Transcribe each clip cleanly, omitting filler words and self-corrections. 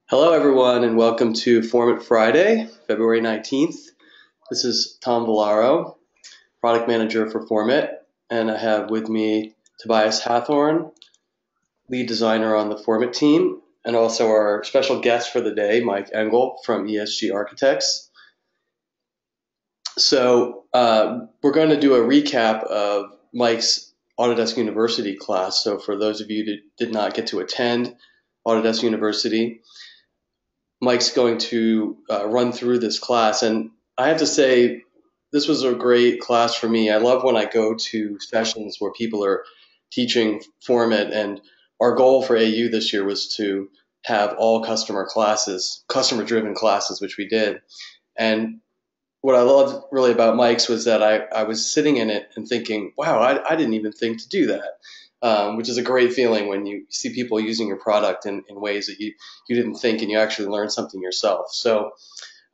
Hello, everyone, and welcome to FormIt Friday, February 19th. This is Tom Villaro, Product Manager for FormIt, and I have with me Tobias Hathorn, Lead Designer on the FormIt team, and also our special guest for the day, Mike Engel from ESG Architects. So we're going to do a recap of Mike's Autodesk University class. So for those of you that did not get to attend Autodesk University, Mike's going to run through this class, and I have to say this was a great class for me. I love when I go to sessions where people are teaching FormIt, and our goal for AU this year was to have all customer-driven classes, which we did. And what I loved really about Mike's was that I was sitting in it and thinking, wow, I didn't even think to do that. Which is a great feeling when you see people using your product in ways that you didn't think, and you actually learn something yourself. So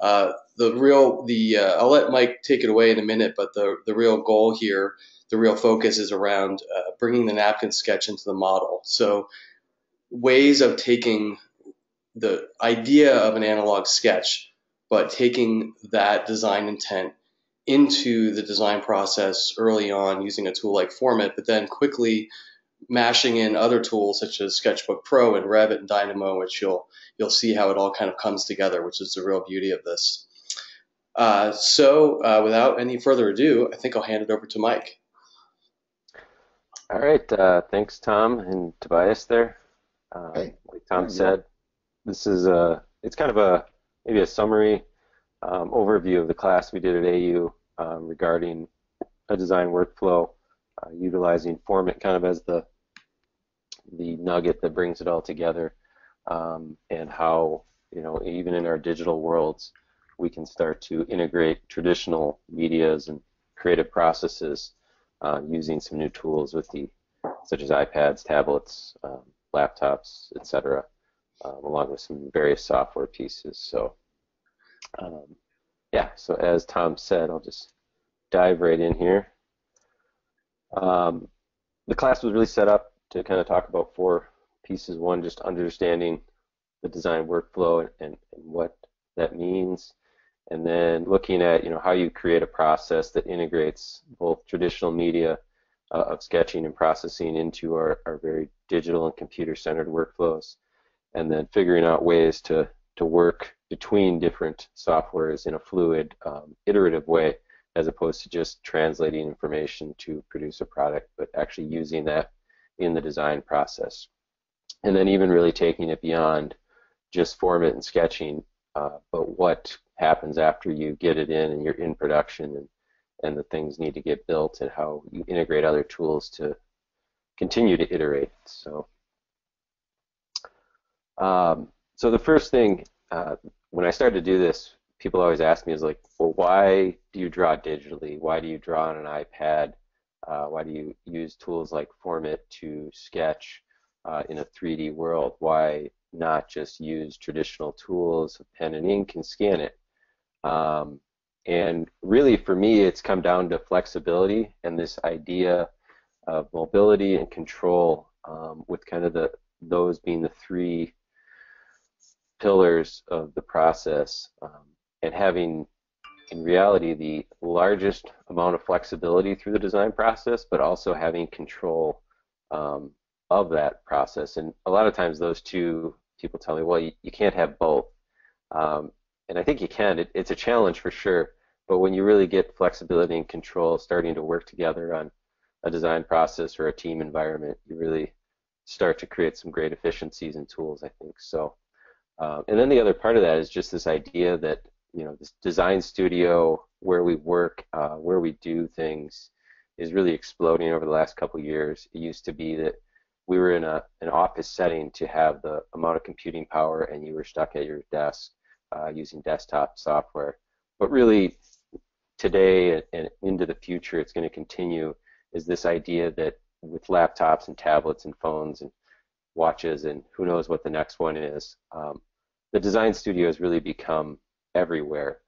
I'll let Mike take it away in a minute, but the real goal here, the real focus is around bringing the napkin sketch into the model. So ways of taking the idea of an analog sketch, but taking that design intent into the design process early on using a tool like FormIt, but then quickly mashing in other tools such as Sketchbook Pro and Revit and Dynamo, which you'll see how it all kind of comes together, which is the real beauty of this. Without any further ado, I think I'll hand it over to Mike. All right, thanks Tom and Tobias there. Like Tom said, this is it's kind of maybe a summary overview of the class we did at AU regarding a design workflow, utilizing FormIt kind of as the nugget that brings it all together, and how, even in our digital worlds, we can start to integrate traditional medias and creative processes using some new tools such as iPads, tablets, laptops, etc., along with some various software pieces. So, so as Tom said, I'll just dive right in here. The class was really set up to kind of talk about four pieces. One, just understanding the design workflow and what that means, and then looking at how you create a process that integrates both traditional media of sketching and processing into our very digital and computer-centered workflows, and then figuring out ways to work between different softwares in a fluid, iterative way, as opposed to just translating information to produce a product, but actually using that in the design process. And then even really taking it beyond just FormIt and sketching, but what happens after you get it in and you're in production, and the things need to get built, and how you integrate other tools to continue to iterate. So, so the first thing, when I started to do this, people always ask me is like, well, why do you draw digitally? Why do you draw on an iPad? Why do you use tools like FormIt to sketch in a 3D world? Why not just use traditional tools, pen and ink, and scan it? And really, for me, it's come down to flexibility and this idea of mobility and control, with kind of those being the three pillars of the process, and having, in reality, the largest amount of flexibility through the design process, but also having control of that process. And a lot of times those two, people tell me, well, you can't have both. And I think you can. It's a challenge for sure, but when you really get flexibility and control starting to work together on a design process or a team environment, you really start to create some great efficiencies and tools, I think. So, and then the other part of that is just this idea that, this design studio where we work, where we do things, is really exploding over the last couple of years. It used to be that we were in an office setting to have the amount of computing power, and you were stuck at your desk using desktop software. But really, today and into the future, it's going to continue, is this idea that with laptops and tablets and phones and watches, and who knows what the next one is, the design studio has really become everywhere.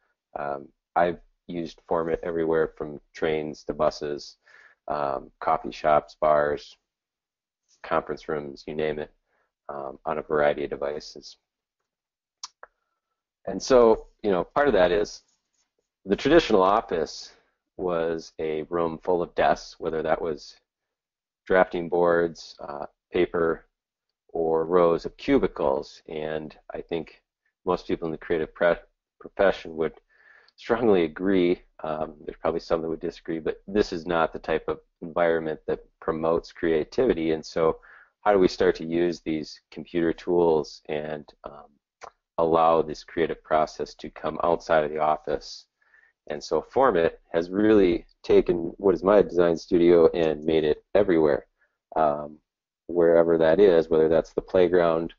I've used FormIt everywhere from trains to buses, coffee shops, bars, conference rooms, you name it, on a variety of devices. And so, part of that is the traditional office was a room full of desks, whether that was drafting boards, paper, or rows of cubicles. And I think most people in the creative profession would strongly agree. There's probably some that would disagree, but this is not the type of environment that promotes creativity. And so how do we start to use these computer tools and allow this creative process to come outside of the office? And so FormIt has really taken what is my design studio and made it everywhere, wherever that is, whether that's the playground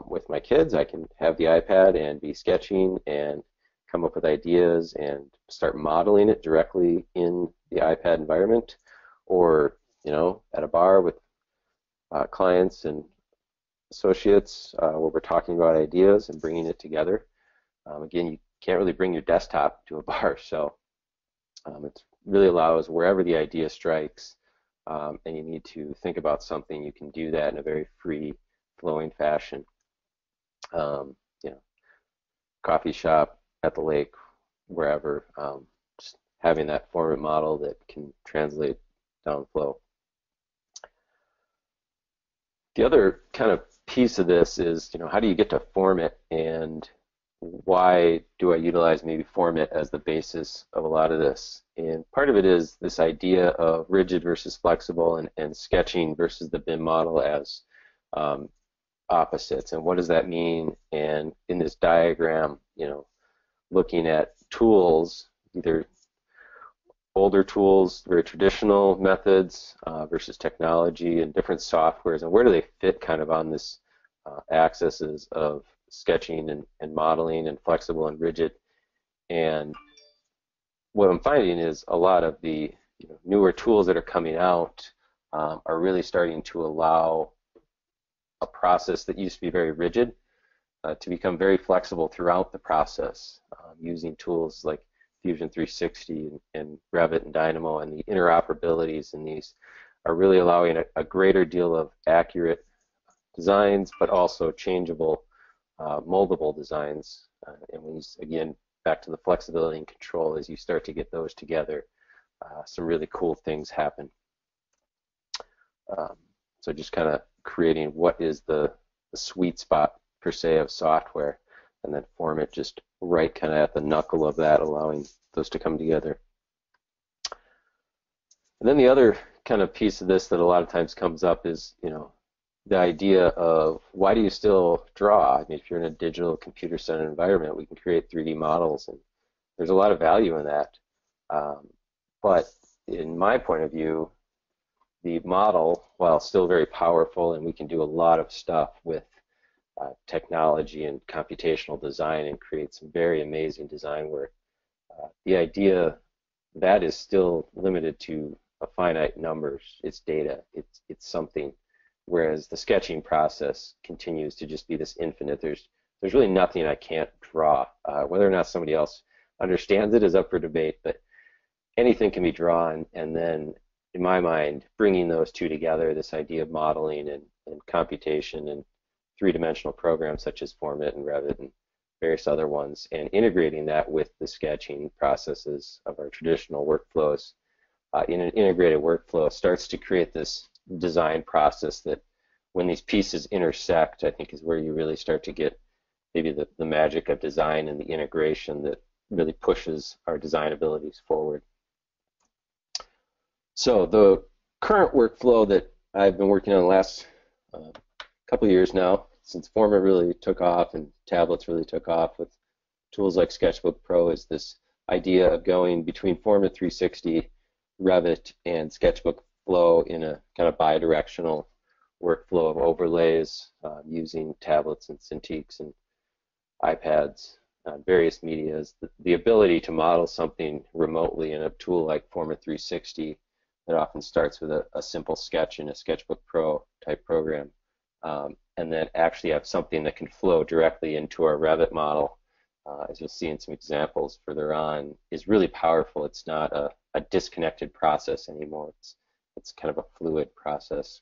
with my kids. I can have the iPad and be sketching and come up with ideas and start modeling it directly in the iPad environment, or at a bar with clients and associates where we're talking about ideas and bringing it together. Again, you can't really bring your desktop to a bar, so it really allows wherever the idea strikes and you need to think about something, you can do that in a very free flowing fashion. Coffee shop, at the lake, wherever, just having that FormIt model that can translate downflow. The other kind of piece of this is, how do you get to FormIt, and why do I utilize maybe FormIt as the basis of a lot of this? And part of it is this idea of rigid versus flexible, and sketching versus the BIM model as opposites. And what does that mean? And in this diagram, looking at tools, either older tools, very traditional methods versus technology and different softwares, and where do they fit kind of on this axis of sketching and modeling and flexible and rigid. And what I'm finding is a lot of the newer tools that are coming out are really starting to allow a process that used to be very rigid to become very flexible throughout the process, using tools like Fusion 360 and Revit and Dynamo, and the interoperabilities in these are really allowing a greater deal of accurate designs, but also changeable, moldable designs. And when you, again, back to the flexibility and control, as you start to get those together, some really cool things happen. So just kind of creating what is the sweet spot per se of software, and then FormIt just right kind of at the knuckle of that, allowing those to come together. And then the other kind of piece of this that a lot of times comes up is, the idea of why do you still draw? I mean, if you're in a digital computer-centered environment, we can create 3D models, and there's a lot of value in that. But in my point of view, the model, while still very powerful, and we can do a lot of stuff with technology and computational design and create some very amazing design work, the idea that is still limited to a finite numbers. It's data. It's something. Whereas the sketching process continues to just be this infinite. There's really nothing I can't draw. Whether or not somebody else understands it is up for debate, but anything can be drawn. And then, in my mind, bringing those two together, this idea of modeling and computation and three-dimensional programs such as FormIt and Revit and various other ones, and integrating that with the sketching processes of our traditional workflows in an integrated workflow starts to create this design process that, when these pieces intersect, I think is where you really start to get maybe the magic of design and the integration that really pushes our design abilities forward. So the current workflow that I've been working on the last couple of years now, since Forma really took off and tablets really took off with tools like Sketchbook Pro, is this idea of going between FormIt 360, Revit, and Sketchbook Flow in a kind of bi-directional workflow of overlays using tablets and Cintiqs and iPads, various medias. The ability to model something remotely in a tool like FormIt 360 that often starts with a simple sketch in a Sketchbook Pro type program, and then actually have something that can flow directly into our Revit model, as you'll see in some examples further on, is really powerful. It's not a disconnected process anymore. It's kind of a fluid process.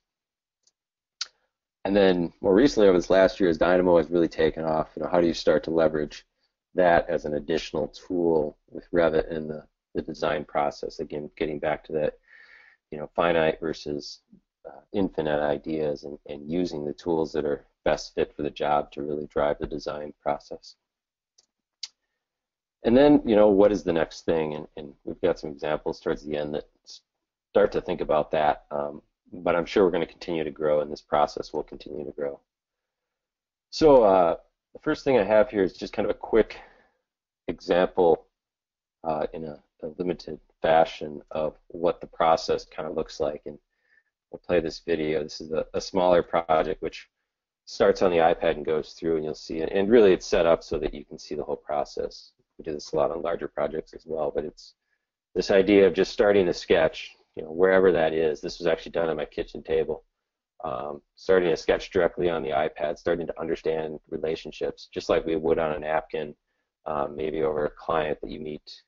And then more recently, over this last year, as Dynamo has really taken off, how do you start to leverage that as an additional tool with Revit in the design process. Again, getting back to that, finite versus infinite ideas, and using the tools that are best fit for the job to really drive the design process. And then, what is the next thing? And we've got some examples towards the end that start to think about that. But I'm sure we're going to continue to grow, and this process will continue to grow. So the first thing I have here is just kind of a quick example in a limited fashion of what the process kind of looks like. And we'll play this video. This is a smaller project which starts on the iPad and goes through, and you'll see it. And really it's set up so that you can see the whole process. We do this a lot on larger projects as well, but it's this idea of just starting a sketch, wherever that is. This was actually done on my kitchen table. Starting a sketch directly on the iPad, starting to understand relationships, just like we would on a napkin, maybe over a client that you meet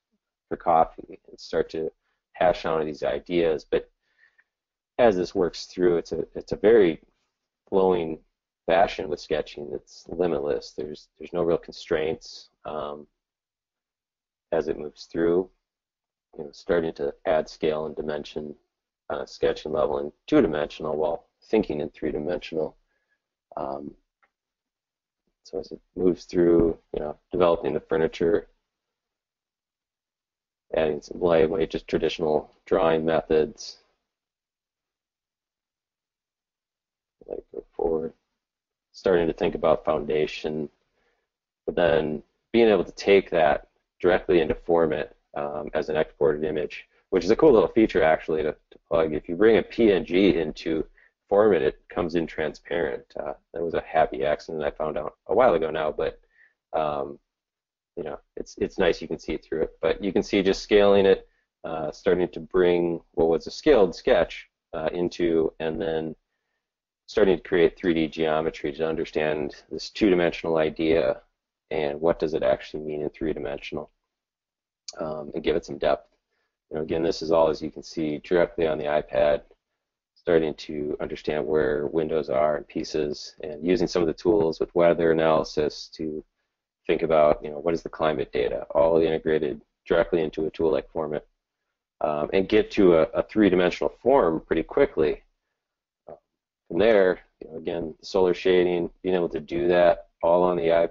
for coffee, and start to hash out these ideas. But as this works through, it's a very flowing fashion with sketching. It's limitless. There's no real constraints as it moves through. Starting to add scale and dimension on a sketching level in two-dimensional while thinking in three-dimensional. So as it moves through, developing the furniture, adding some lightweight, just traditional drawing methods, like go forward, starting to think about foundation, but then being able to take that directly into FormIt as an exported image, which is a cool little feature actually to plug. If you bring a PNG into FormIt, it comes in transparent. That was a happy accident I found out a while ago now, but it's nice. You can see it through it, but you can see just scaling it, starting to bring what was a scaled sketch into, and then starting to create 3D geometry to understand this two-dimensional idea and what does it actually mean in three-dimensional, and give it some depth. Again, this is all, as you can see, directly on the iPad, starting to understand where windows are and pieces, and using some of the tools with weather analysis to think about, what is the climate data, all integrated directly into a tool like FormIt, and get to a three-dimensional form pretty quickly. From there, again, solar shading, being able to do that all on the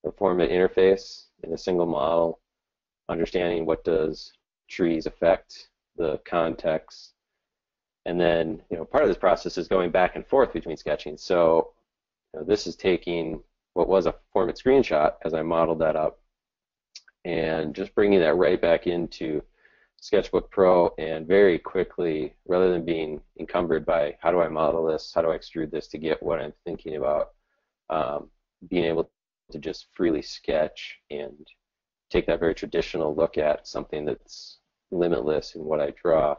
FormIt interface in a single model, understanding what does trees affect, the context, and then part of this process is going back and forth between sketching. So this is taking what was a FormIt screenshot as I modeled that up, and just bringing that right back into Sketchbook Pro, and very quickly, rather than being encumbered by how do I model this, how do I extrude this to get what I'm thinking about, being able to just freely sketch and take that very traditional look at something that's limitless in what I draw.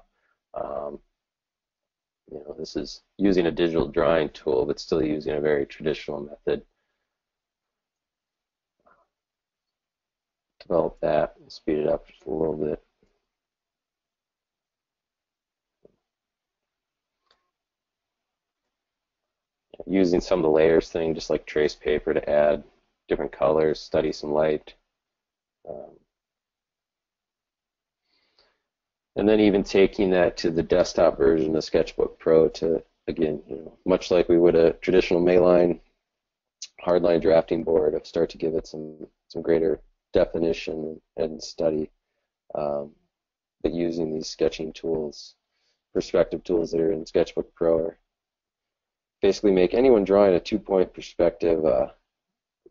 This is using a digital drawing tool, but still using a very traditional method. Develop that, speed it up just a little bit. Using some of the layers thing, just like trace paper, to add different colors, study some light. And then even taking that to the desktop version of Sketchbook Pro to, again, much like we would a traditional Mayline hardline drafting board, start to give it some greater definition and study. But using these sketching tools, perspective tools that are in Sketchbook Pro, are basically make anyone drawing a two-point perspective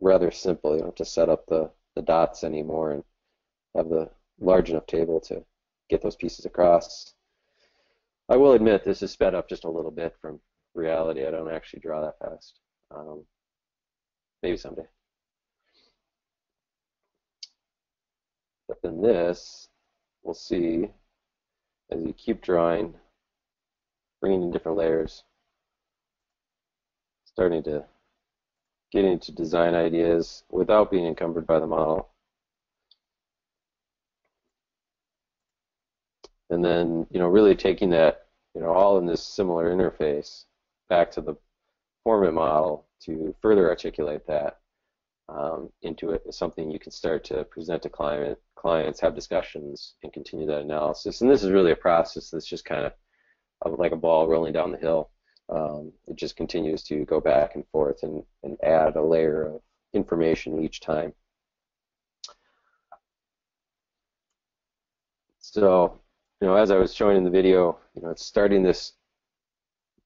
rather simple. You don't have to set up the dots anymore and have the large enough table to get those pieces across. I will admit this is sped up just a little bit from reality. I don't actually draw that fast. Maybe someday. But then this, we'll see, as you keep drawing, bringing in different layers, starting to get into design ideas without being encumbered by the model. And then, really taking that, all in this similar interface back to the FormIt model to further articulate that. into it as something you can start to present to clients, have discussions, and continue that analysis. And this is really a process that's just kind of like a ball rolling down the hill. It just continues to go back and forth and add a layer of information each time. So, as I was showing in the video, it's starting this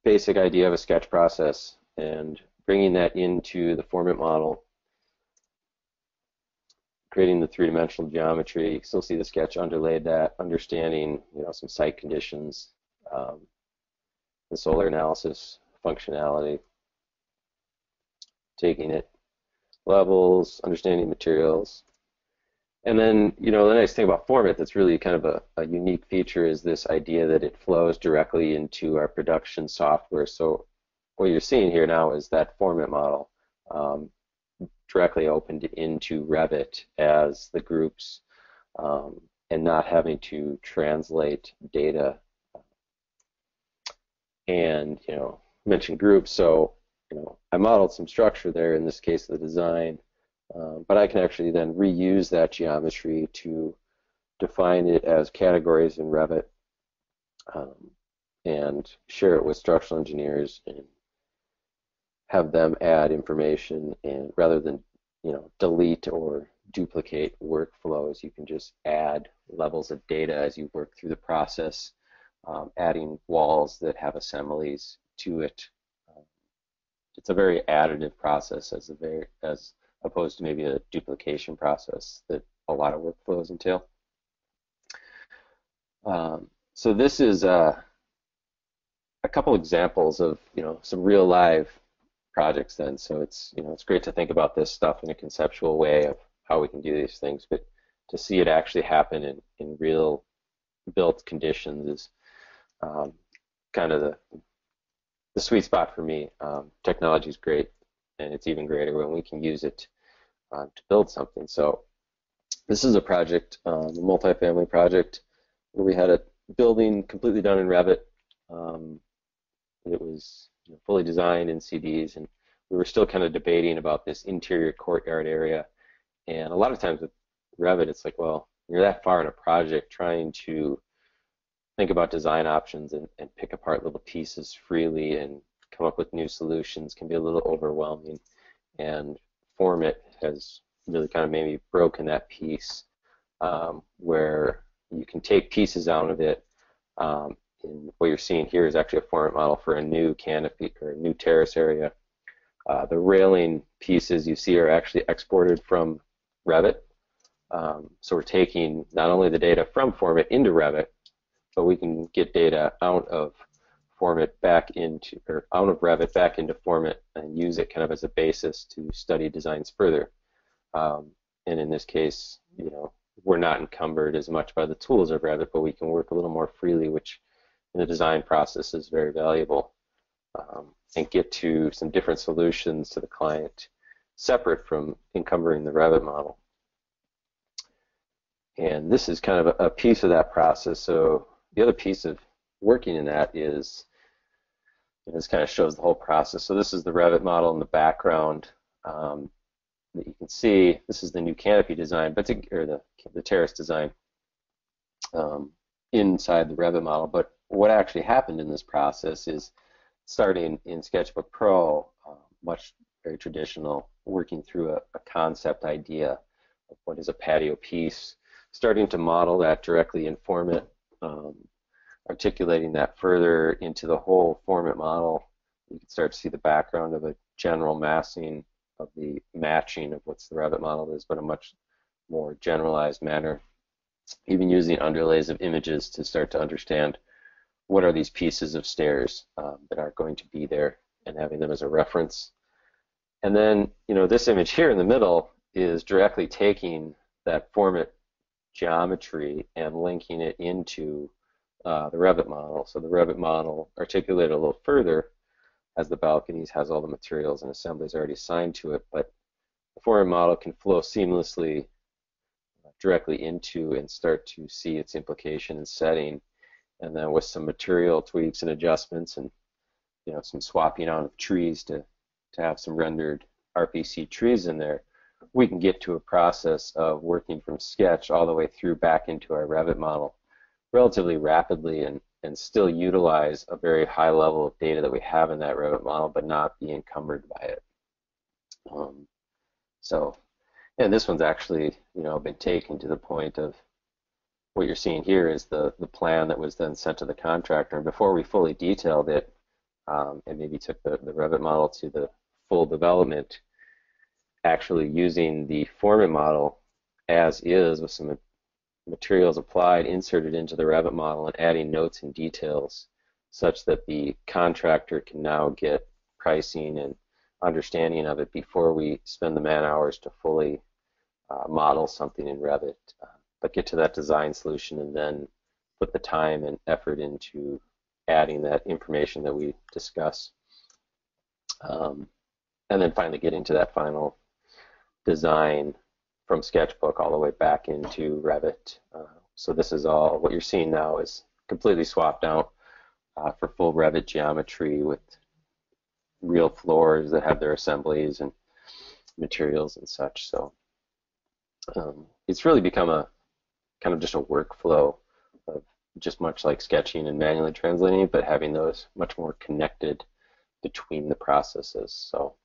basic idea of a sketch process and bringing that into the FormIt model, creating the three-dimensional geometry. You can still see the sketch underlaid that, understanding some site conditions, the solar analysis functionality, taking it levels, understanding materials. And then, the nice thing about FormIt that's really kind of a unique feature is this idea that it flows directly into our production software. So what you're seeing here now is that FormIt model directly opened into Revit as the groups, and not having to translate data. And mention groups, so I modeled some structure there, in this case the design, but I can actually then reuse that geometry to define it as categories in Revit, and share it with structural engineers and have them add information, and rather than delete or duplicate workflows, you can just add levels of data as you work through the process, adding walls that have assemblies to it. It's a very additive process as opposed to maybe a duplication process that a lot of workflows entail. So this is a couple examples of some real live projects then. So it's it's great to think about this stuff in a conceptual way of how we can do these things, but to see it actually happen in real built conditions is kind of the sweet spot for me. Technology is great, and it's even greater when we can use it to build something. So this is a project, a multifamily project, where we had a building completely done in Revit. It was fully designed in CDs, and we were still kind of debating about this interior courtyard area. And a lot of times with Revit, it's like, well, you're that far in a project trying to think about design options and pick apart little pieces freely and come up with new solutions can be a little overwhelming. And FormIt has really kind of maybe broken that piece, where you can take pieces out of it. And what you're seeing here is actually a FormIt model for a new canopy or a new terrace area. The railing pieces you see are actually exported from Revit. So we're taking not only the data from FormIt into Revit, but we can get data out of FormIt back into, or out of Revit back into FormIt, and use it kind of as a basis to study designs further. And in this case, we're not encumbered as much by the tools of Revit, but we can work a little more freely, which in the design process is very valuable, and get to some different solutions to the client separate from encumbering the Revit model. And this is kind of a piece of that process. So the other piece of working in that is, this kind of shows the whole process. So this is the Revit model in the background that you can see. This is the new canopy design, or the terrace design inside the Revit model. But what actually happened in this process is, starting in Sketchbook Pro, very traditional, working through a concept idea of what is a patio piece, starting to model that directly in FormIt, articulating that further into the whole FormIt model. You can start to see the background of a general massing of the matching of what the Revit model is, but a much more generalized manner. Even using underlays of images to start to understand what are these pieces of stairs that are going to be there, and having them as a reference. And then, this image here in the middle is directly taking that FormIt geometry and linking it into the Revit model. So the Revit model, articulated a little further, has the balconies, has all the materials and assemblies already assigned to it, but the FormIt model can flow seamlessly directly into and start to see its implication and setting, and then with some material tweaks and adjustments, and some swapping out of trees to have some rendered RPC trees in there, we can get to a process of working from sketch all the way through back into our Revit model relatively rapidly and still utilize a very high level of data that we have in that Revit model, but not be encumbered by it. And this one's actually, been taken to the point of what you're seeing here is the plan that was then sent to the contractor. And before we fully detailed it, and maybe took the Revit model to the full development, actually using the Foreman model as is with some materials applied, inserted into the Revit model, and adding notes and details such that the contractor can now get pricing and understanding of it before we spend the man hours to fully model something in Revit, but get to that design solution and then put the time and effort into adding that information that we discuss, and then finally getting to that final design from Sketchbook all the way back into Revit. So this is all, what you're seeing now is completely swapped out for full Revit geometry with real floors that have their assemblies and materials and such. So it's really become a kind of just a workflow of just much like sketching and manually translating, but having those much more connected between the processes. So,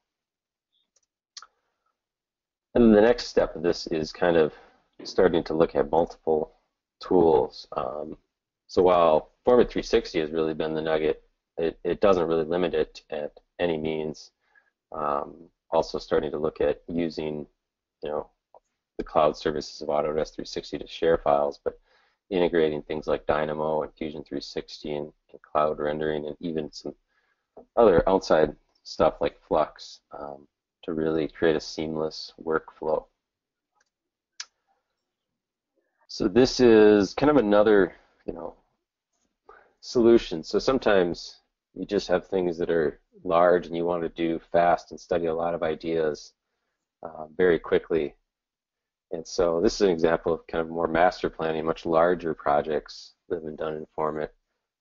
and then the next step of this is kind of starting to look at multiple tools. So while FormIt 360 has really been the nugget, it doesn't really limit it at any means. Also starting to look at using, the cloud services of Autodesk 360 to share files, but integrating things like Dynamo and Fusion 360 and cloud rendering and even some other outside stuff like Flux to really create a seamless workflow. So this is kind of another, solution. So sometimes you just have things that are large and you want to do fast and study a lot of ideas very quickly. And so this is an example of kind of more master planning, much larger projects that have been done in FormIt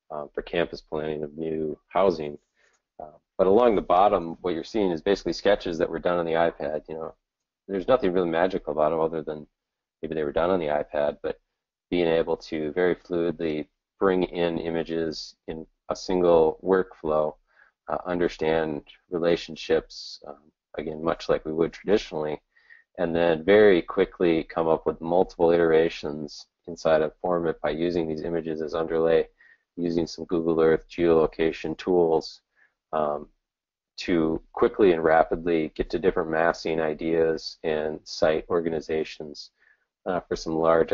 for campus planning of new housing. But along the bottom, what you're seeing is basically sketches that were done on the iPad. There's nothing really magical about them other than maybe they were done on the iPad, but being able to very fluidly bring in images in a single workflow, understand relationships, again, much like we would traditionally, and then very quickly come up with multiple iterations inside of FormIt by using these images as underlay, using some Google Earth geolocation tools to quickly and rapidly get to different massing ideas and site organizations for some large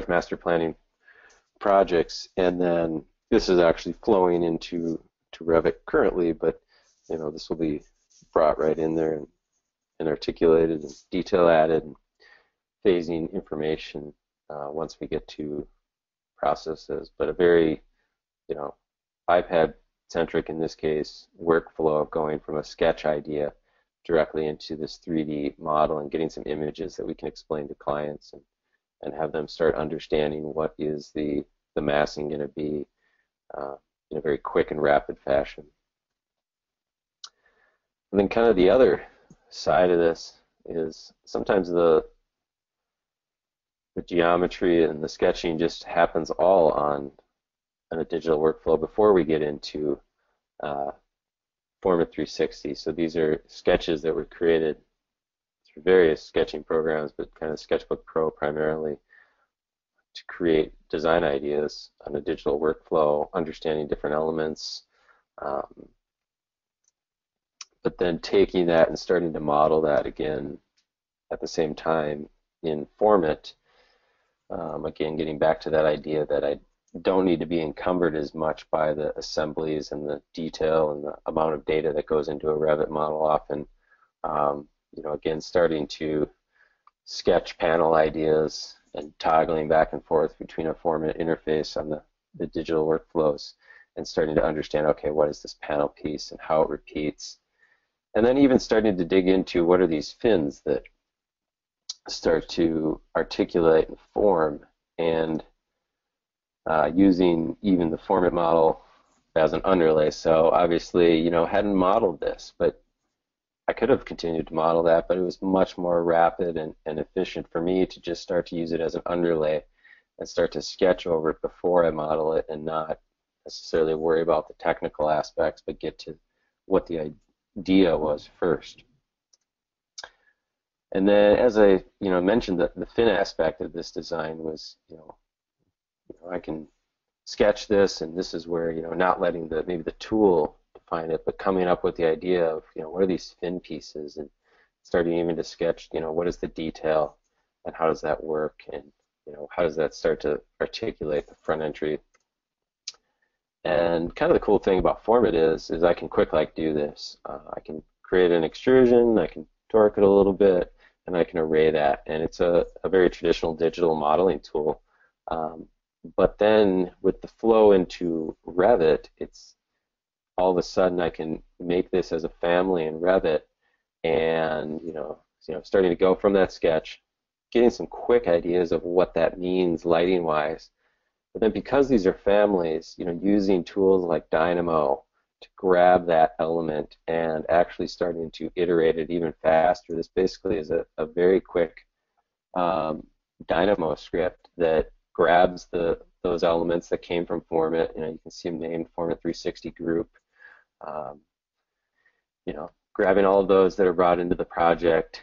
master planning projects. And then this is actually flowing into Revit currently, but this will be brought right in there and articulated and detail added and phasing information once we get to processes. But a very iPad centric in this case workflow of going from a sketch idea directly into this 3D model and getting some images that we can explain to clients and have them start understanding what is the massing going to be in a very quick and rapid fashion. And then kind of the other side of this is sometimes the geometry and the sketching just happens all on a digital workflow before we get into FormIt 360. So these are sketches that were created through various sketching programs, but kind of Sketchbook Pro primarily, to create design ideas on a digital workflow, understanding different elements, but then taking that and starting to model that again at the same time in FormIt. Again, getting back to that idea that I don't need to be encumbered as much by the assemblies and the detail and the amount of data that goes into a Revit model often. Again, starting to sketch panel ideas and toggling back and forth between a FormIt interface on the digital workflows and starting to understand, okay, what is this panel piece and how it repeats. And then even starting to dig into what are these fins that start to articulate and form, and using even the FormIt model as an underlay. So obviously, hadn't modeled this, but I could have continued to model that, but it was much more rapid and efficient for me to just start to use it as an underlay and start to sketch over it before I model it and not necessarily worry about the technical aspects, but get to what the idea was first. And then, as I mentioned, the fin aspect of this design was, I can sketch this, and this is where not letting maybe the tool define it, but coming up with the idea of what are these fin pieces, and starting even to sketch what is the detail, and how does that work, and how does that start to articulate the front entry. And kind of the cool thing about FormIt is I can quick do this. I can create an extrusion, I can torque it a little bit, and I can array that. And it's a very traditional digital modeling tool. But then with the flow into Revit, it's all of a sudden I can make this as a family in Revit, and starting to go from that sketch, getting some quick ideas of what that means lighting-wise. But then because these are families, using tools like Dynamo to grab that element and actually starting to iterate it even faster. This basically is a very quick Dynamo script that grabs those elements that came from FormIt. You can see them named FormIt 360 group. Grabbing all of those that are brought into the project,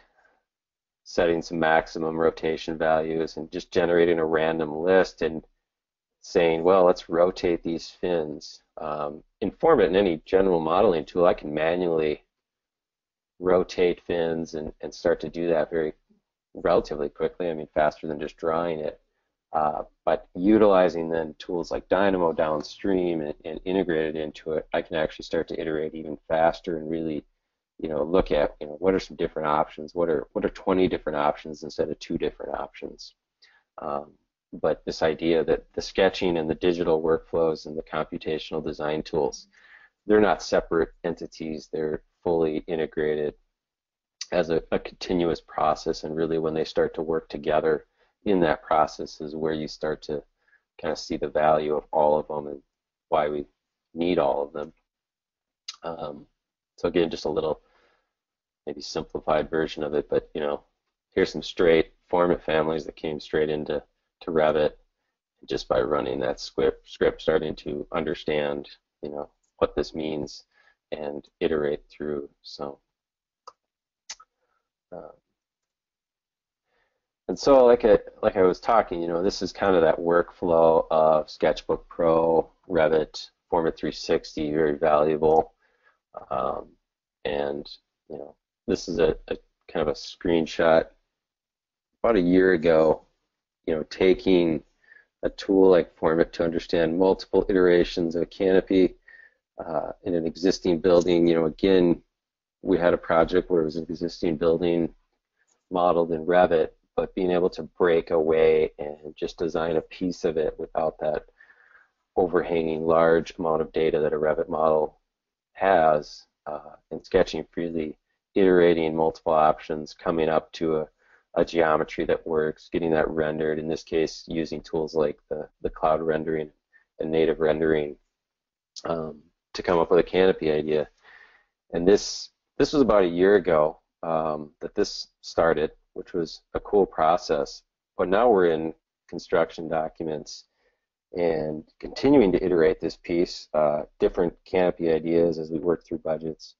setting some maximum rotation values, and just generating a random list and saying, well, let's rotate these fins. In FormIt, in any general modeling tool, I can manually rotate fins and start to do that relatively quickly. I mean, faster than just drawing it. But utilizing then tools like Dynamo downstream and integrated into it, I can actually start to iterate even faster and really, look at, what are some different options? What are 20 different options instead of 2 different options? But this idea that the sketching and the digital workflows and the computational design tools, they're not separate entities. They're fully integrated as a continuous process, and really when they start to work together in that process is where you start to kind of see the value of all of them and why we need all of them. So again, just a little maybe simplified version of it, but here's some straight FormIt families that came straight into Revit just by running that script, starting to understand what this means and iterate through. So and so like I was talking, this is kind of that workflow of Sketchbook Pro, Revit, FormIt 360, very valuable. And this is a kind of a screenshot about a year ago. Taking a tool like FormIt to understand multiple iterations of a canopy in an existing building. Again, we had a project where it was an existing building modeled in Revit, but being able to break away and just design a piece of it without that overhanging large amount of data that a Revit model has, and sketching freely, iterating multiple options, coming up to a geometry that works, getting that rendered, in this case using tools like the cloud rendering and native rendering to come up with a canopy idea. And this was about a year ago that this started, which was a cool process. But now we're in construction documents and continuing to iterate this piece, different canopy ideas as we work through budgets.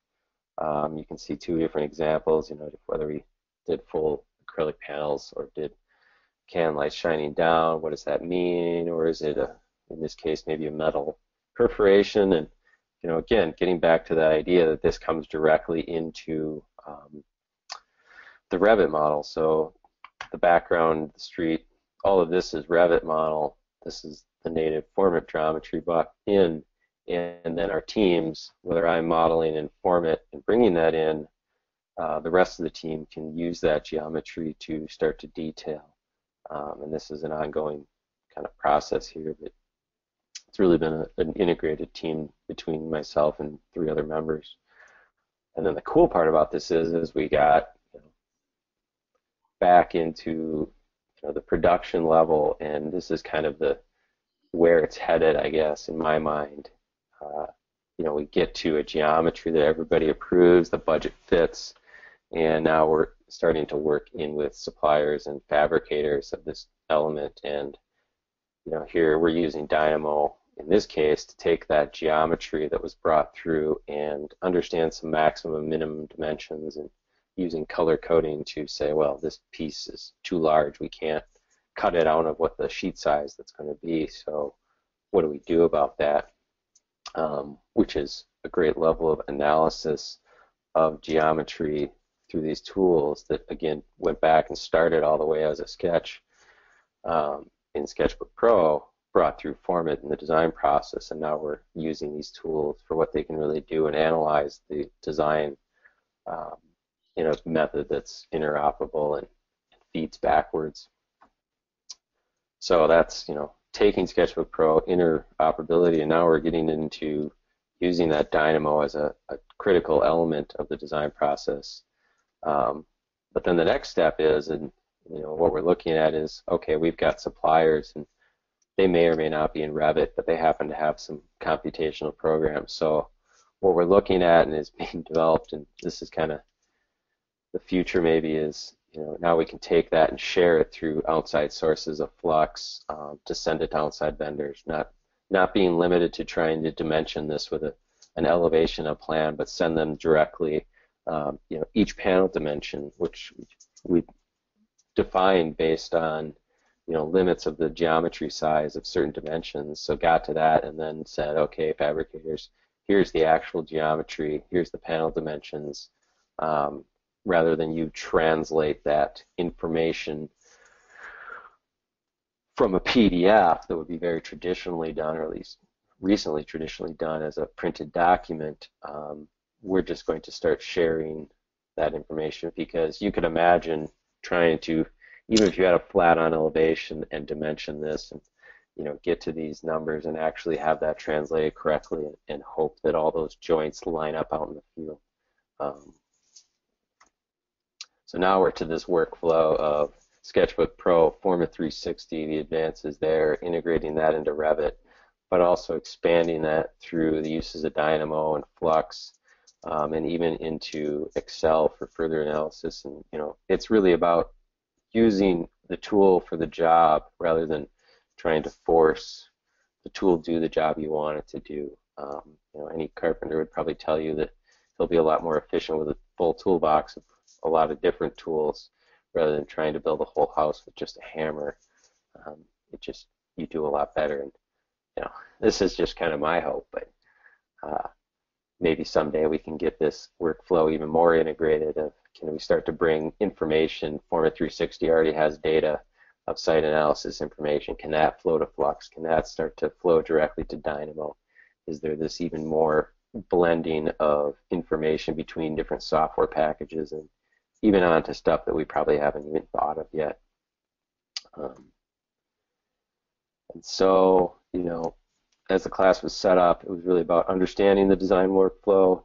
You can see 2 different examples, whether we did full acrylic panels or did can light shining down, what does that mean? Or is it, in this case, maybe a metal perforation? And again, getting back to that idea that this comes directly into the Revit model. So the background, the street, all of this is Revit model. This is the native FormIt geometry brought in, and then our teams, whether I'm modeling in FormIt and bringing that in, the rest of the team can use that geometry to start to detail. And this is an ongoing kind of process here, but it's really been an integrated team between myself and 3 other members. And then the cool part about this is we got back into the production level, and this is kind of where it's headed, I guess, in my mind. we get to a geometry that everybody approves, the budget fits, and now we're starting to work in with suppliers and fabricators of this element. And here we're using Dynamo in this case to take that geometry that was brought through and understand some maximum minimum dimensions, and using color coding to say, well, this piece is too large, we can't cut it out of what the sheet size that's going to be, so what do we do about that? Which is a great level of analysis of geometry through these tools that, again, went back and started all the way as a sketch in Sketchbook Pro, brought through FormIt in the design process, and now we're using these tools for what they can really do and analyze the design in a method that's interoperable and feeds backwards. So that's, taking Sketchbook Pro interoperability, and now we're getting into using that Dynamo as a critical element of the design process. But then the next step is, and what we're looking at is, okay, we've got suppliers, and they may or may not be in Revit, but they happen to have some computational programs. So what we're looking at and is being developed, and this is kind of the future maybe, is now we can take that and share it through outside sources of flux to send it to outside vendors, not being limited to trying to dimension this with an elevation, a plan, but send them directly each panel dimension, which we define based on limits of the geometry size of certain dimensions. So got to that and then said, okay, fabricators, here's the actual geometry, here's the panel dimensions, rather than you translate that information from a PDF that would be very traditionally done, or at least recently traditionally done as a printed document. We're just going to start sharing that information, because you could imagine trying to, even if you had a flat on elevation and dimension this and get to these numbers and actually have that translated correctly and hope that all those joints line up out in the field. So now we're to this workflow of Sketchbook Pro, FormIt 360, the advances there, integrating that into Revit, but also expanding that through the uses of Dynamo and Flux, and even into Excel for further analysis. And it's really about using the tool for the job rather than trying to force the tool to do the job you want it to do. Any carpenter would probably tell you that he'll be a lot more efficient with a full toolbox of a lot of different tools rather than trying to build a whole house with just a hammer. You do a lot better. And this is just kind of my hope, but maybe someday we can get this workflow even more integrated. Can we start to bring information? FormIt 360 already has data of site analysis information. Can that flow to Flux? Can that start to flow directly to Dynamo? Is there this even more blending of information between different software packages and even onto stuff that we probably haven't even thought of yet? And so, as the class was set up, it was really about understanding the design workflow,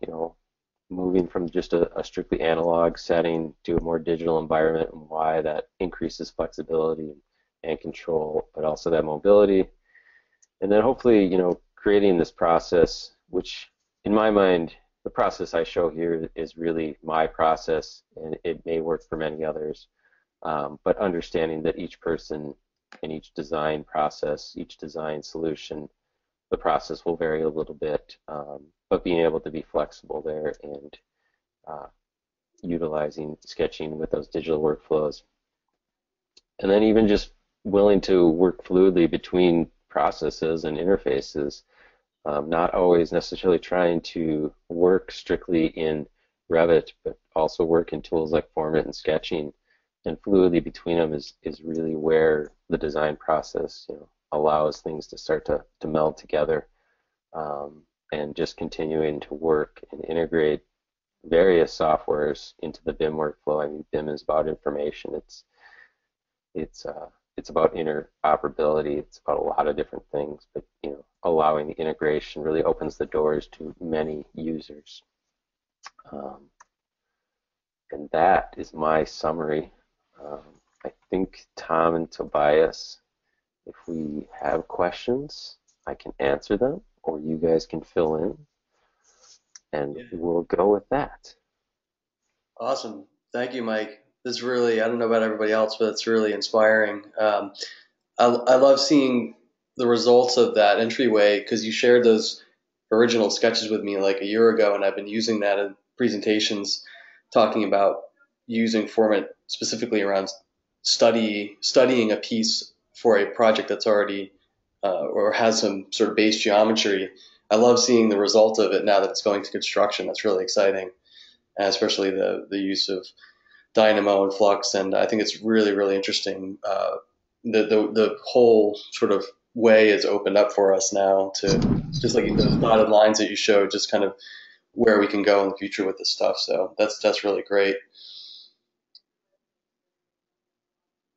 moving from just a strictly analog setting to a more digital environment, and why that increases flexibility and control, but also that mobility. And then hopefully, creating this process, which in my mind, the process I show here is really my process, and it may work for many others, but understanding that each person in each design process, each design solution, the process will vary a little bit, but being able to be flexible there and utilizing sketching with those digital workflows. And then even just willing to work fluidly between processes and interfaces, not always necessarily trying to work strictly in Revit, but also work in tools like FormIt and sketching, and fluidly between them is really where the design process allows things to start to meld together, and just continuing to work and integrate various softwares into the BIM workflow. I mean, BIM is about information. It's about interoperability. It's about a lot of different things, but allowing the integration really opens the doors to many users. And that is my summary. I think Tom and Tobias, if we have questions, I can answer them, or you guys can fill in. and Yeah. we'll go with that. Awesome. Thank you, Mike. This is really, I don't know about everybody else, but it's really inspiring. I love seeing the results of that entryway because you shared those original sketches with me like a year ago, and I've been using that in presentations talking about using FormIt specifically around studying a piece for a project that's already or has some sort of base geometry. I love seeing the result of it now that it's going to construction. That's really exciting, and especially the use of Dynamo and Flux, and I think it's really interesting. The whole sort of way is opened up for us now to just like those dotted lines that you showed, just kind of where we can go in the future with this stuff. So that's really great.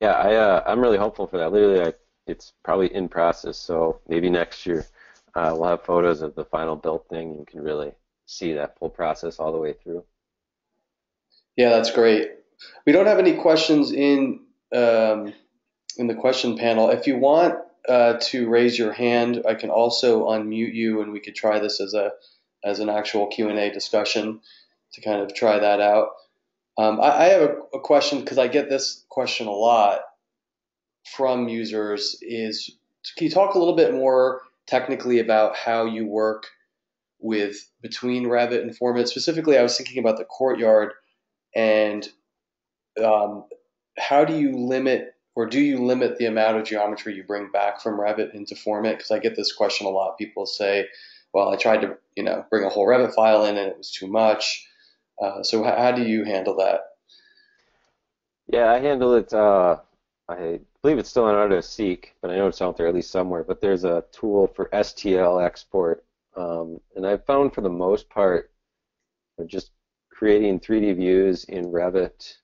Yeah, I'm really hopeful for that. Literally, it's probably in process, so maybe next year we'll have photos of the final built thing and you can really see that full process all the way through. Yeah, that's great. We don't have any questions in the question panel. If you want to raise your hand, I can also unmute you, and we could try this as an actual Q&A discussion to kind of try that out. I have a question because I get this question a lot from users. Can you talk a little bit more technically about how you work with between Revit and FormIt? Specifically, I was thinking about the courtyard and um, how do you limit or do you limit the amount of geometry you bring back from Revit into FormIt? Because I get this question a lot. People say, well, I tried to, bring a whole Revit file in and it was too much. So how do you handle that? Yeah, I handle it. I believe it's still on AutoSeek, but I know it's out there at least somewhere. But there's a tool for STL export, and I've found for the most part, just creating 3D views in Revit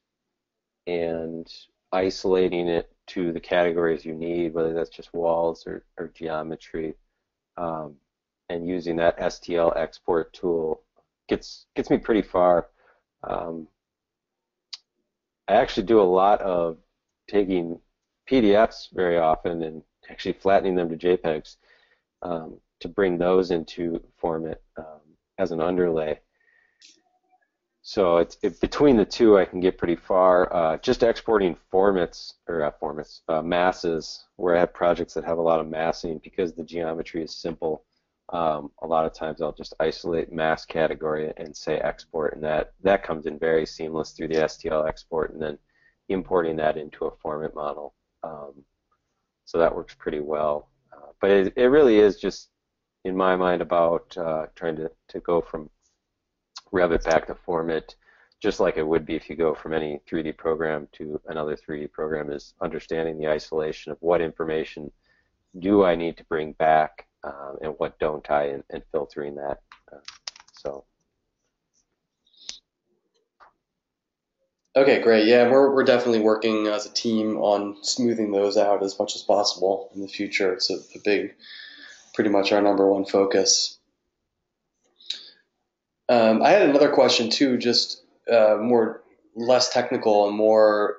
and isolating it to the categories you need, whether that's just walls or geometry, um, and using that STL export tool gets me pretty far. Um, I actually do a lot of taking PDFs very often and actually flattening them to JPEGs to bring those into FormIt as an underlay. So between the two, I can get pretty far. Just exporting formats or formats, masses, where I have projects that have a lot of massing because the geometry is simple. A lot of times I'll just isolate mass category and say export, and that comes in very seamless through the STL export, and then importing that into a FormIt model. So that works pretty well. But it really is just, in my mind, about trying to go from Revit back to FormIt, just like it would be if you go from any 3D program to another 3D program, is understanding the isolation of what information do I need to bring back and what don't I, and filtering that. So. Okay, great. Yeah, we're definitely working as a team on smoothing those out as much as possible in the future. It's a big, pretty much our number one focus. I had another question too, just more less technical and more,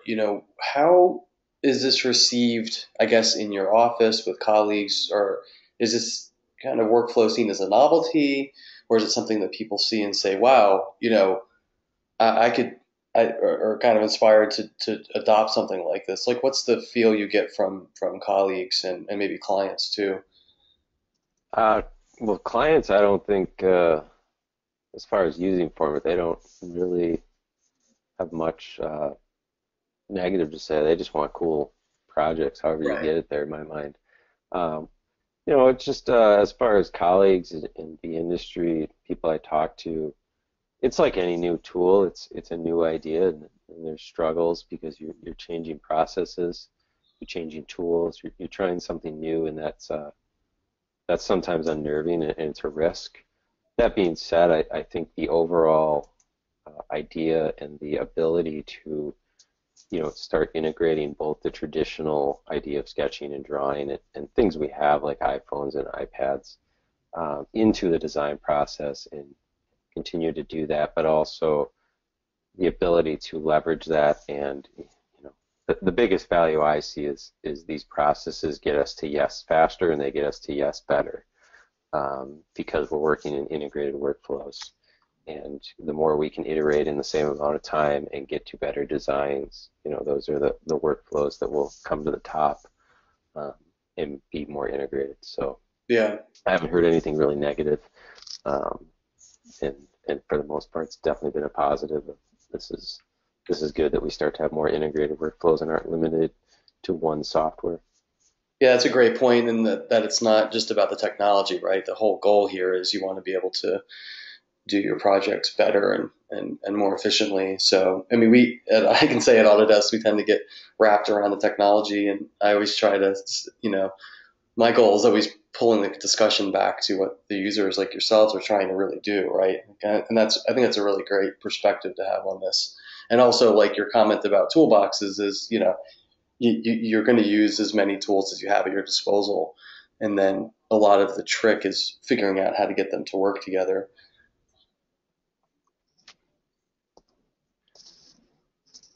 how is this received, I guess, in your office with colleagues, or is this kind of workflow seen as a novelty, or is it something that people see and say, wow, I could, or kind of inspired to adopt something like this? Like, what's the feel you get from colleagues and maybe clients too? Uh, well, clients, I don't think, as far as using FormIt, they don't really have much negative to say. They just want cool projects, however you Right. get it there, in my mind. Um, it's just as far as colleagues in the industry, people I talk to, it's like any new tool. It's a new idea, and there's struggles because you're changing processes, you're changing tools, you're trying something new, and that's sometimes unnerving and it's a risk. That being said, I think the overall idea and the ability to start integrating both the traditional idea of sketching and drawing and things we have like iPhones and iPads into the design process and continue to do that, but also the ability to leverage that. And the biggest value I see is these processes get us to yes faster and they get us to yes better because we're working in integrated workflows. and the more we can iterate in the same amount of time and get to better designs, those are the workflows that will come to the top um, and be more integrated. So Yeah. I haven't heard anything really negative, um, and for the most part, it's definitely been a positive. This is good that we start to have more integrated workflows and aren't limited to one software. Yeah, that's a great point, and that it's not just about the technology, right? The whole goal here is you want to be able to do your projects better and more efficiently. So, I mean, I can say at Autodesk, we tend to get wrapped around the technology, and I always try to, my goal is always pulling the discussion back to what the users like yourselves are trying to really do, right? And I think that's a really great perspective to have on this. And also, like your comment about toolboxes is, you're going to use as many tools as you have at your disposal, and then a lot of the trick is figuring out how to get them to work together.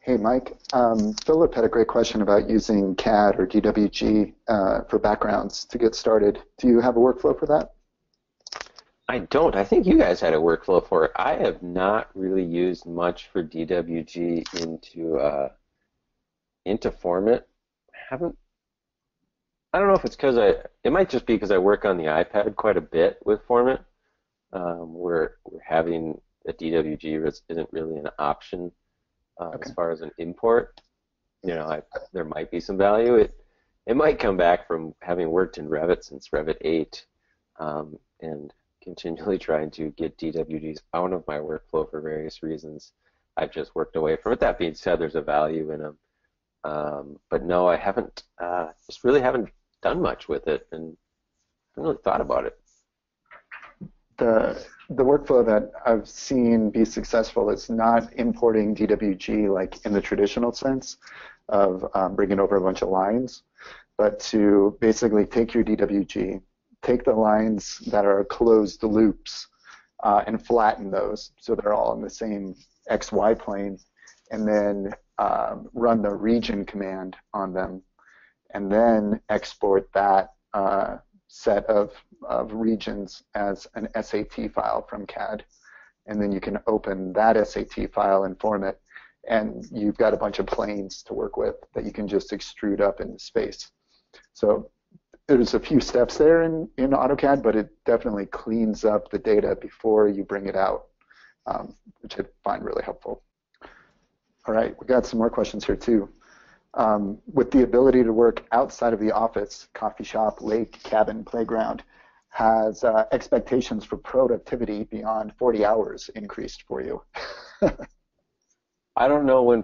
Hey, Mike. Philip had a great question about using CAD or DWG for backgrounds to get started. Do you have a workflow for that? I don't. I think you guys had a workflow for it. I have not really used much for DWG into FormIt. Haven't. I don't know if it's because it might just be because I work on the iPad quite a bit with FormIt. Where having a DWG isn't really an option Okay. as far as an import. There might be some value. It might come back from having worked in Revit since Revit 8 and continually trying to get DWGs out of my workflow for various reasons. I've just worked away from it. That being said, there's a value in them. But no, I haven't. Just really haven't done much with it, and haven't really thought about it. The workflow that I've seen be successful is not importing DWG like in the traditional sense of bringing over a bunch of lines, but to basically take your DWG, take the lines that are closed loops, and flatten those so they're all in the same XY plane, and then run the region command on them, and then export that set of regions as an SAT file from CAD. And then you can open that SAT file and FormIt, and you've got a bunch of planes to work with that you can just extrude up into space. So there's a few steps there in AutoCAD, but it definitely cleans up the data before you bring it out, which I find really helpful. All right, we got some more questions here too. With the ability to work outside of the office, coffee shop, lake, cabin, playground, has expectations for productivity beyond 40 hours increased for you? I don't know when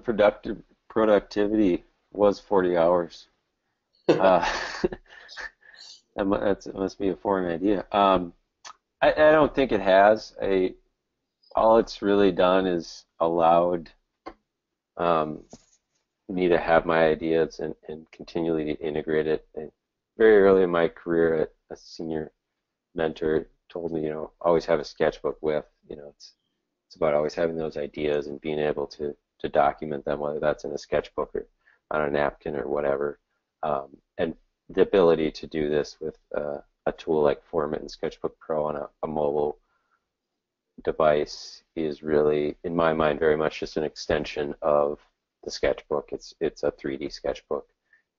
productivity was 40 hours. That must be a foreign idea. I don't think it has. All it's really done is allowed me to have my ideas and continually integrate it. And very early in my career, a senior mentor told me, always have a sketchbook with. It's about always having those ideas and being able to document them, whether that's in a sketchbook or on a napkin or whatever. And the ability to do this with a tool like FormIt and Sketchbook Pro on a mobile device is really, in my mind, very much just an extension of the sketchbook. It's a 3D sketchbook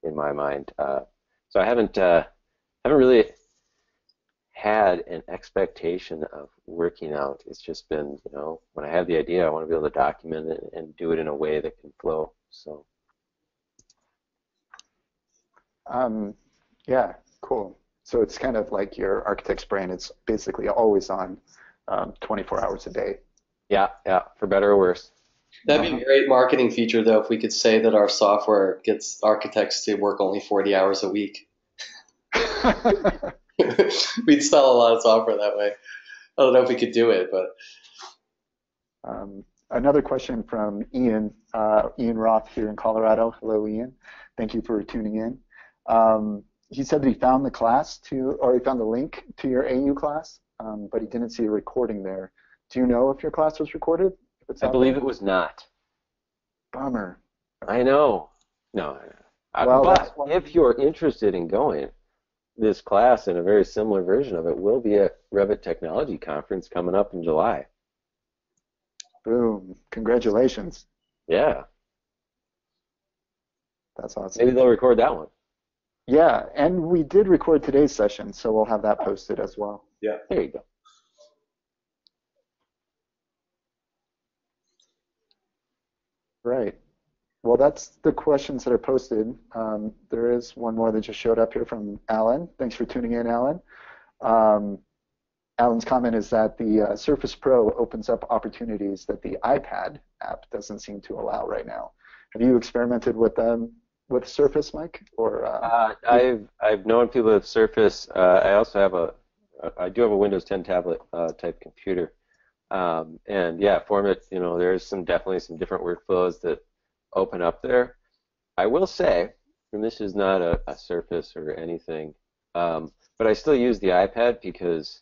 in my mind. So I haven't really had an expectation of working out. It's just been, when I have the idea, I want to be able to document it and do it in a way that can flow. So. Yeah, cool. So it's kind of like your architect's brain. It's basically always on 24 hours a day. Yeah, for better or worse. That'd be a great marketing feature, though, if we could say that our software gets architects to work only 40 hours a week. We'd sell a lot of software that way. I don't know if we could do it, but. Another question from Ian Roth here in Colorado. Hello, Ian. Thank you for tuning in. He said that he found he found the link to your AU class, but he didn't see a recording there. Do you know if your class was recorded? I believe it was not. Bummer. I know. No. Well, but if you're interested in going, this class and a very similar version of it will be at Revit Technology Conference coming up in July. Boom. Congratulations. Yeah. That's awesome. Maybe they'll record that one. Yeah, and we did record today's session, so we'll have that posted as well. Yeah. There you go. Right. Well, that's the questions that are posted. There is one more that just showed up here from Alan. Thanks for tuning in, Alan. Alan's comment is that the Surface Pro opens up opportunities that the iPad app doesn't seem to allow right now. Have you experimented with Surface, Mike? Or I've known people with Surface. I also have I do have a Windows 10 tablet type computer, and yeah, FormIt. There's definitely some different workflows that open up there. I will say, and this is not a Surface or anything, but I still use the iPad because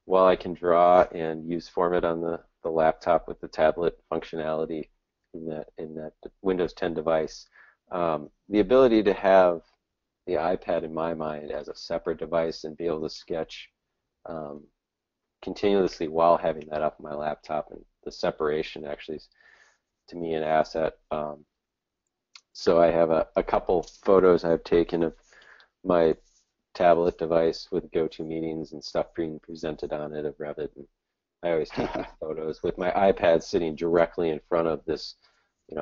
while I can draw and use FormIt on the laptop with the tablet functionality in that Windows 10 device, the ability to have the iPad in my mind as a separate device and be able to sketch continuously while having that up on my laptop, and the separation actually is, to me, an asset. So I have a couple photos I've taken of my tablet device with GoToMeetings and stuff being presented on it of Revit. And I always take these photos with my iPad sitting directly in front of this,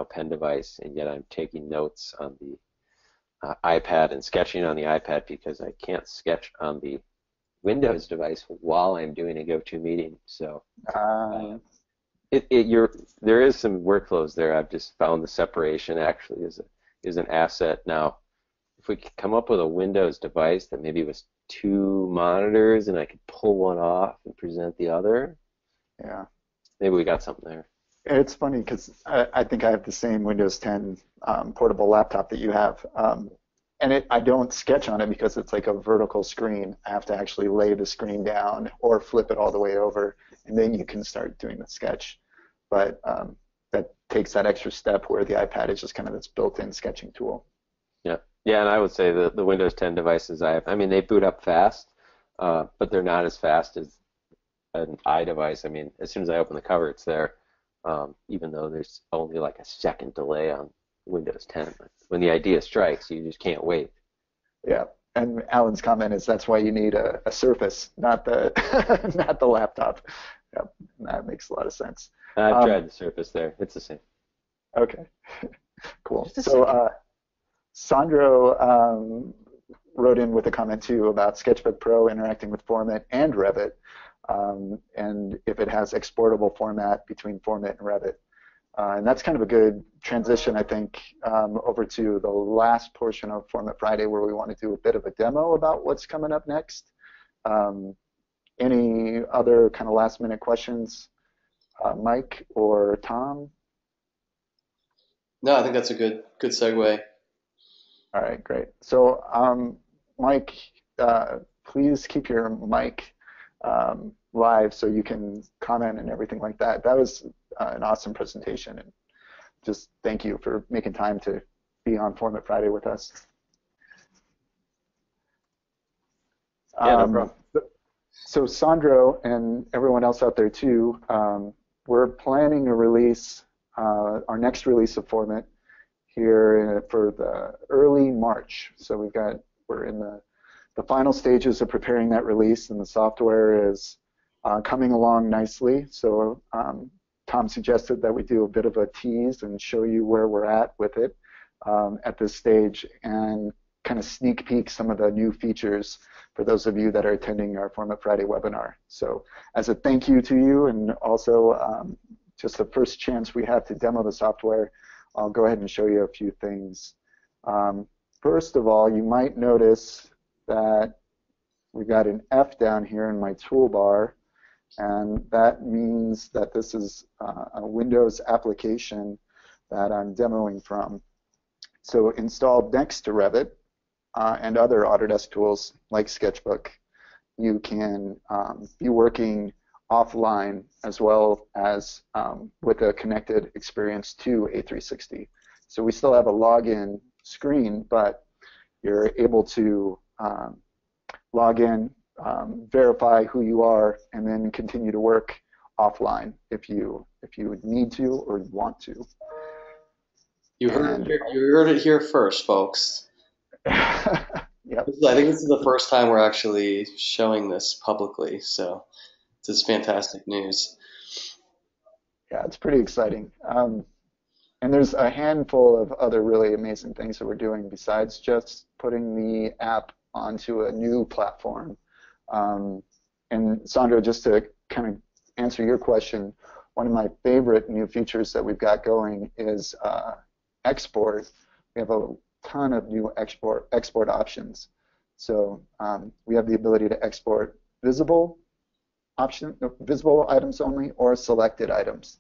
pen device, and yet I'm taking notes on the iPad and sketching on the iPad because I can't sketch on the Windows device while I'm doing a GoToMeeting. So there is some workflows there. I've just found the separation actually is an asset. Now, if we could come up with a Windows device that maybe was 2 monitors and I could pull one off and present the other, yeah, maybe we got something there. It's funny because I think I have the same Windows 10 portable laptop that you have. And I don't sketch on it because it's like a vertical screen. I have to actually lay the screen down or flip it all the way over, and then you can start doing the sketch. But that takes that extra step where the iPad is just kind of this built-in sketching tool. Yeah, and I would say the Windows 10 devices they boot up fast, but they're not as fast as an iDevice. As soon as I open the cover, it's there, even though there's only like a second delay on Windows 10. When the idea strikes, you just can't wait. Yeah, and Alan's comment is that's why you need a Surface, not the not the laptop. Yep, that makes a lot of sense. I've tried the Surface there. It's the same. Okay, cool. So Sandro wrote in with a comment too about Sketchbook Pro interacting with FormIt and Revit, and if it has exportable format between FormIt and Revit. And that's kind of a good transition, I think, over to the last portion of FormIt Friday where we want to do a bit of a demo about what's coming up next. Any other kind of last-minute questions, Mike or Tom? No, I think that's a good segue. All right, great. So, Mike, please keep your mic live so you can comment and everything like that. That was an awesome presentation, and just thank you for making time to be on FormIt Friday with us. Yeah, no problem. So Sandro and everyone else out there too, we're planning a release, our next release of FormIt here for the early March. So we're in the final stages of preparing that release, and the software is coming along nicely. So Tom suggested that we do a bit of a tease and show you where we're at with it at this stage, and kind of sneak peek some of the new features for those of you that are attending our FormIt Friday webinar. So as a thank you to you, and also just the first chance we have to demo the software, I'll go ahead and show you a few things. First of all, you might notice that we got an F down here in my toolbar, and that means that this is a Windows application that I'm demoing from. So installed next to Revit and other Autodesk tools like Sketchbook, you can be working offline as well as with a connected experience to A360. So we still have a login screen, but you're able to log in, verify who you are, and then continue to work offline if you if you would need to or want to. You heard it here first, folks. Yep. I think this is the first time we're actually showing this publicly, so this is fantastic news. Yeah, it's pretty exciting. And there's a handful of other really amazing things that we're doing besides just putting the app onto a new platform. And Sandra, just to kind of answer your question, one of my favorite new features that we've got going is export. We have a ton of new export options. So we have the ability to export visible items only or selected items.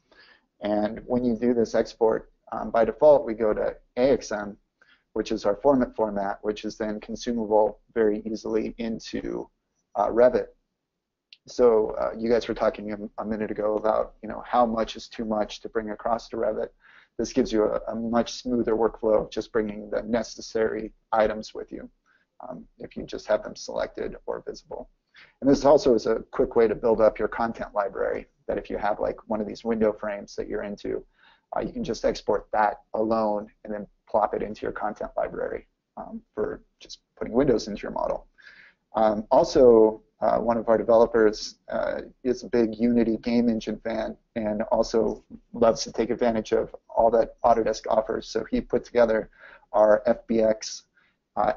And when you do this export, by default, we go to AXM, which is our FormIt format, which is then consumable very easily into Revit. So you guys were talking a minute ago about how much is too much to bring across to Revit. This gives you a much smoother workflow of just bringing the necessary items with you if you just have them selected or visible. And this also is a quick way to build up your content library, that if you have like one of these window frames that you're into, you can just export that alone and then plop it into your content library for just putting windows into your model. Also, one of our developers is a big Unity game engine fan and also loves to take advantage of all that Autodesk offers. So he put together our FBX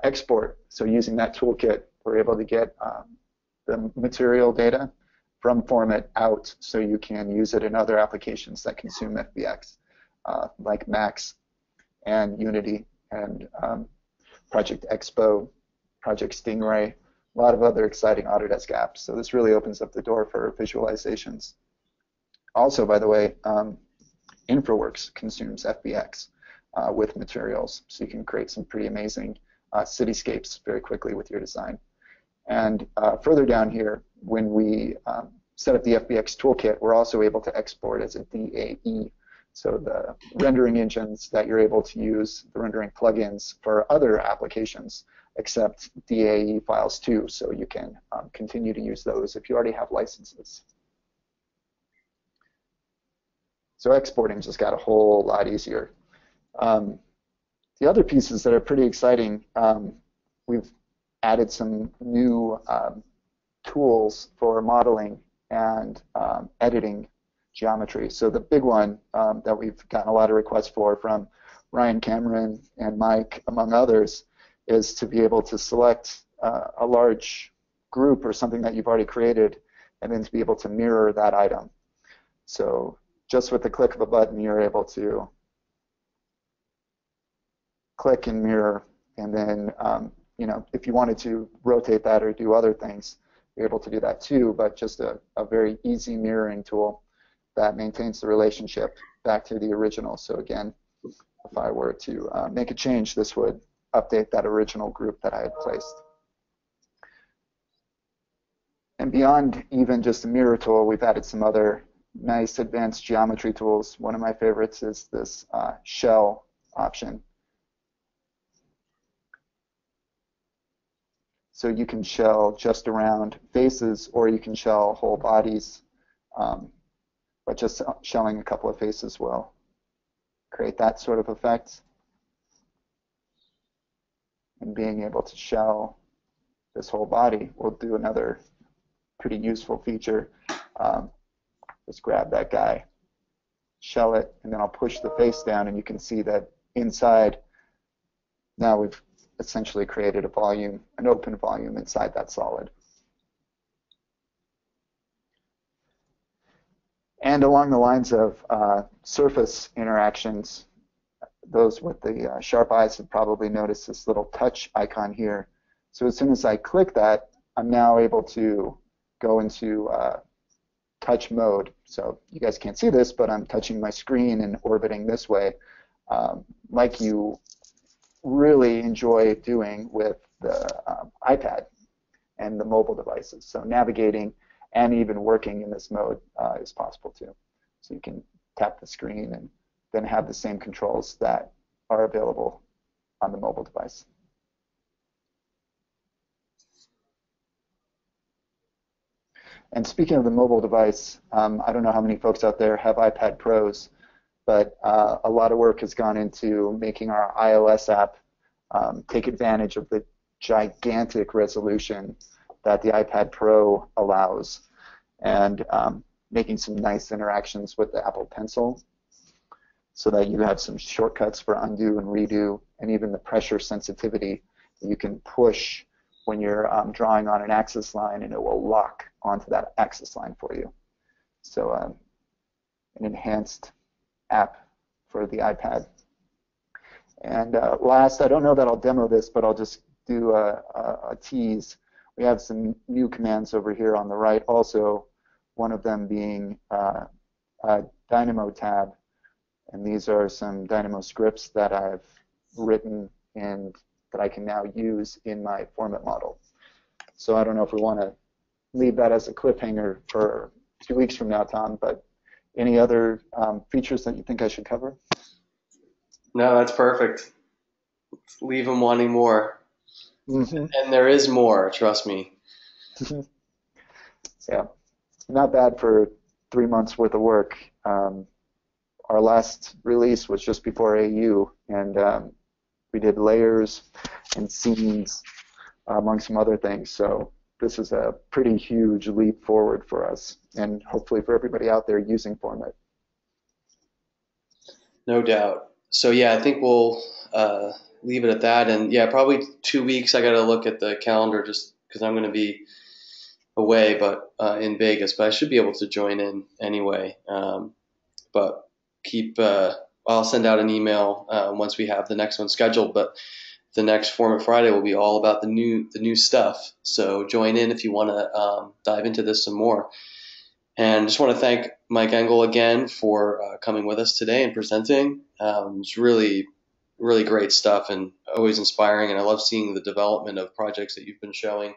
export. So using that toolkit, we're able to get the material data from FormIt out so you can use it in other applications that consume FBX, like Max and Unity and Project Expo, Project Stingray, a lot of other exciting Autodesk apps. So this really opens up the door for visualizations. Also, by the way, InfraWorks consumes FBX with materials, so you can create some pretty amazing cityscapes very quickly with your design. And further down here, when we set up the FBX toolkit, we're also able to export as a DAE. So the rendering engines that you're able to use, the rendering plugins for other applications, accept DAE files too, so you can continue to use those if you already have licenses. So exporting just got a whole lot easier. The other pieces that are pretty exciting, we've added some new tools for modeling and editing geometry. So the big one that we've gotten a lot of requests for from Ryan Cameron and Mike, among others, is to be able to select a large group or something that you've already created and then to be able to mirror that item. So just with the click of a button, you're able to click and mirror, and then if you wanted to rotate that or do other things, you're able to do that too, but just a very easy mirroring tool that maintains the relationship back to the original. So again, if I were to make a change, this would update that original group that I had placed. And beyond even just a mirror tool, we've added some other nice advanced geometry tools. One of my favorites is this shell option. So you can shell just around faces, or you can shell whole bodies, but just shelling a couple of faces will create that sort of effect. And being able to shell this whole body will do another pretty useful feature. Just grab that guy, shell it, and then I'll push the face down, and you can see that inside, now we've essentially created a volume, an open volume inside that solid. And along the lines of surface interactions, those with the sharp eyes have probably noticed this little touch icon here. So as soon as I click that, I'm now able to go into touch mode. So you guys can't see this, but I'm touching my screen and orbiting this way, like you really enjoy doing with the iPad and the mobile devices. So navigating and even working in this mode is possible too. So you can tap the screen and then have the same controls that are available on the mobile device. And speaking of the mobile device, I don't know how many folks out there have iPad Pros, but a lot of work has gone into making our iOS app take advantage of the gigantic resolution that the iPad Pro allows, and making some nice interactions with the Apple Pencil so that you have some shortcuts for undo and redo, and even the pressure sensitivity that you can push when you're drawing on an axis line, and it will lock onto that axis line for you. So an enhanced app for the iPad. And last, I don't know that I'll demo this, but I'll just do a tease. We have some new commands over here on the right also, one of them being a Dynamo tab. And these are some Dynamo scripts that I've written and that I can now use in my FormIt model. So I don't know if we want to leave that as a cliffhanger for 2 weeks from now, Tom, but any other features that you think I should cover? No, that's perfect. Leave them wanting more. Mm-hmm. And there is more, trust me. Yeah, not bad for 3 months worth of work. Our last release was just before AU, and we did layers and scenes among some other things. So this is a pretty huge leap forward for us, and hopefully for everybody out there using FormIt. No doubt. So yeah, I think we'll leave it at that. And yeah, probably 2 weeks. I got to look at the calendar just because I'm going to be away, but in Vegas. But I should be able to join in anyway. But I'll send out an email once we have the next one scheduled. But the next FormIt Friday will be all about the new stuff. So join in if you want to dive into this some more. And just want to thank Mike Engel again for coming with us today and presenting. It's really, really great stuff and always inspiring. And I love seeing the development of projects that you've been showing.